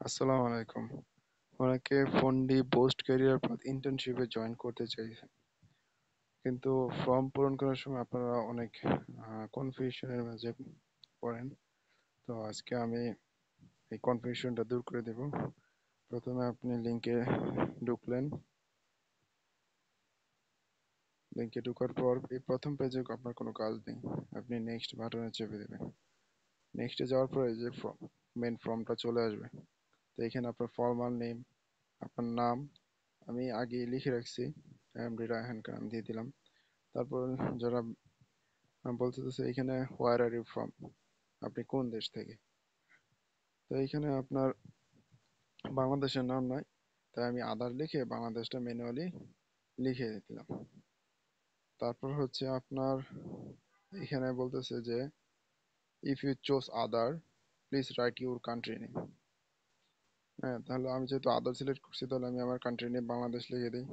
আসসালামু আলাইকুম। অনেকে ফন্ডি পোস্ট ক্যারিয়ার পাথ ইন্টার্নশিপে জয়েন করতে চাই, কিন্তু ফর্ম পূরণ করার সময় আপনারা অনেক কনফিউশনের মাঝে পড়েন। তো আজকে আমি এই কনফিউশনটা দূর করে দেব। প্রথমে আপনি ঢুকলেন। লিঙ্কে ঢোকার পর এই প্রথম পেজে আপনার কোনো কাজ নেই, আপনি নেক্সট বাটনে চেপে দেবেন। নেক্সটে যাওয়ার পরে যে মেন ফর্মটা চলে আসবে। তো এখানে আপনার ফর্মাল নেম, আপনার নাম আমি আগে লিখে রাখছি, এমডি রায়হান খান দিয়ে দিলাম। তারপর যারা বলতেছে এখানে হোয়ার আর ইউ ফ্রম, আপনি কোন দেশ থেকে। তো এইখানে আপনার বাংলাদেশের নাম নয়, তাই আমি আদার লিখে বাংলাদেশটা ম্যানুয়ালি লিখে দিলাম। তারপর হচ্ছে আপনার এখানে বলতেছে যে if you chose other please write your country name. হ্যাঁ, তাহলে আমি যেহেতু আদার সিলেক্ট করছি, তাহলে আমি আমার কান্ট্রি নেম বাংলাদেশ লিখে দিই।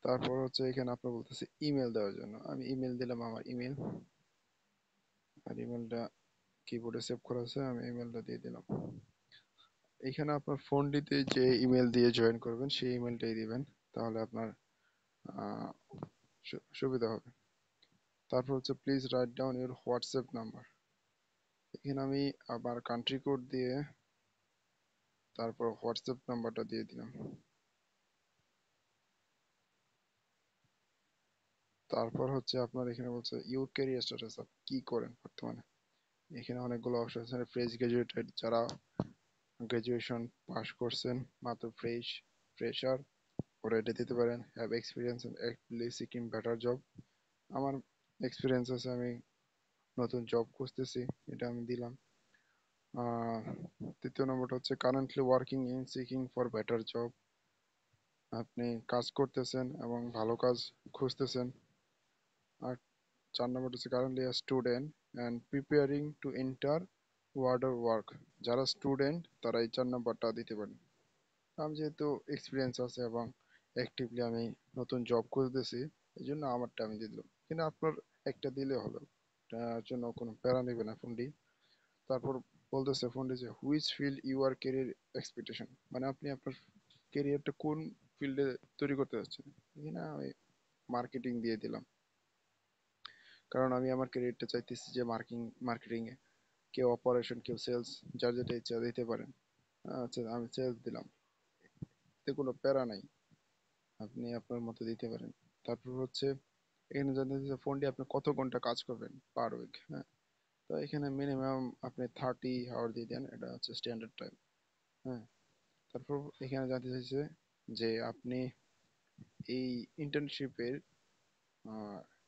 তারপর হচ্ছে এখানে আপনার বলতেছে ইমেল দেওয়ার জন্য, আমি ইমেল দিলাম আমার ইমেল। আর ইমেলটা কিবোর্ডে সেভ করা আছে, আমি ইমেলটা দিয়ে দিলাম। এখানে আপনার ফোনটিতে যে ইমেল দিয়ে জয়েন করবেন সেই ইমেলটাই দিবেন, তাহলে আপনার আহ, সুবিধা হবে। তারপর হচ্ছে please write down your WhatsApp number. এখানে আমি আবার কান্ট্রি কোড দিয়ে তারপর হোয়াটসঅ্যাপ নাম্বারটা দিয়ে দিলাম। তারপর হচ্ছে আপনার এখানে বলছে ইউর ক্যারিয়ার স্ট্যাটাস, আপনি কি করেন বর্তমানে। এখানে অনেকগুলো অপশন আছে, ফ্রেশ গ্রাজুয়েটেড, যারা গ্রাজুয়েশন পাস করছেন, মাত্র ফ্রেশার, ওরা এটা দিতে পারেন। Have experience in actively seeking better job, আমার এক্সপিরিয়েন্স আছে, আমি নতুন জব খুঁজতেছি, এটা আমি দিলাম। আহ, তৃতীয় নম্বরটা হচ্ছে currently working in seeking for better job, আপনি কাজ করতেছেন এবং ভালো কাজ খুঁজতেছেন। আর চার নম্বরটা হচ্ছে currently a student and preparing to enter order work, যারা স্টুডেন্ট তারা এই 4 নম্বরটা দিতে পারেন। আমি যেহেতু এক্সপিরিয়েন্স আছে এবং অ্যাক্টিভলি আমি নতুন জব খুঁজতেছি, এই জন্য আমারটা আমি দিয়ে দিলাম, কিন্তু আপনার একটা দিলে হলো, এটার জন্য কোনো প্যারা নেবে না ফোনটি। তারপর বলতেছে ফোনটি যে which field you are career expectation, মানে আপনি আপনার ক্যারিয়ারটা কোন ফিল্ডে তৈরি করতে যাচ্ছেন। এখানে আমি মার্কেটিং দিয়ে দিলাম, কারণ আমি আমার ক্যারিয়ারটা চাইতেছি যে মার্কেটিং এ, কেউ অপারেশন, কেউ সেলস, যার যেটা ইচ্ছা দিতে পারেন। আচ্ছা, আমি সেলস দিলাম, এতে কোনো প্যারা নাই, আপনি আপনার মতো দিতে পারেন। তারপর হচ্ছে এখানে জানতে চাইছে ফোনটি আপনি কত ঘন্টা কাজ করবেন পার উইক। হ্যাঁ, তো এখানে মিনিমাম আপনি 30 আওয়ার দিয়ে দেন, এটা হচ্ছে স্ট্যান্ডার্ড টাইম। হ্যাঁ, তারপর এখানে জানতে চাইছে যে আপনি এই ইন্টার্নশিপের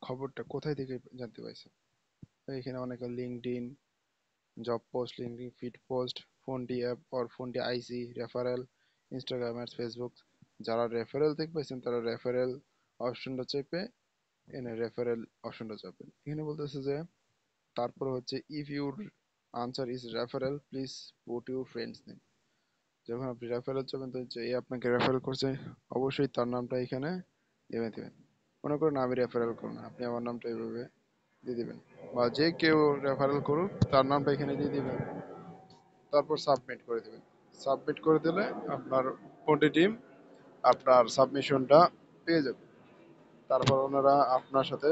খবরটা কোথায় থেকে জানতে পারছেন। তো এখানে অনেকে LinkedIn, job post, LinkedIn feed post, ফোনটি অ্যাপ অর ফোনটি আইসি, রেফারেল, ইনস্টাগ্রাম আর ফেসবুক। যারা রেফারেল থেকে পাইছেন তারা রেফারেল অপশনটা চেপে এনে রেফারেল অপশনটা চাপেন। এখানে বলতেছে যে তারপর হচ্ছে if your answer is referral please put your friends name. যখন আপনি রেফারেল চাবেন তো যে এ আপনাকে রেফারেল করছে, অবশ্যই তার নামটা এখানে দিবেন। মনে করেন আমি রেফারেল করুন, আপনি আমার নামটা এইভাবে দিয়ে দিবেন, বা যে কেউ রেফারেল করুক তার নামটা এখানে দিয়ে দিবেন। তারপর সাবমিট করে দিবেন। সাবমিট করে দিলে আপনার ফোনটি টিম আপনার সাবমিশনটা পেয়ে যাবে। তারপর ওনারা আপনার সাথে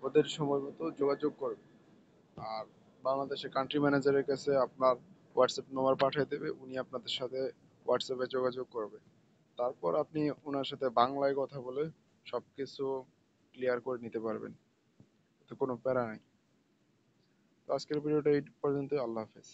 ওদের সময় মতো যোগাযোগ করবে। আর বাংলাদেশের কান্ট্রি ম্যানেজারের কাছে আপনার হোয়াটসঅ্যাপ নম্বর পাঠিয়ে দেবে, উনি আপনাদের সাথে হোয়াটসঅ্যাপে যোগাযোগ করবে। তারপর আপনি ওনার সাথে বাংলায় কথা বলে সবকিছু ক্লিয়ার করে নিতে পারবেন, তো কোনো প্যারা নাই। তো আজকের ভিডিওটা এই পর্যন্ত, আল্লাহ হাফেজ।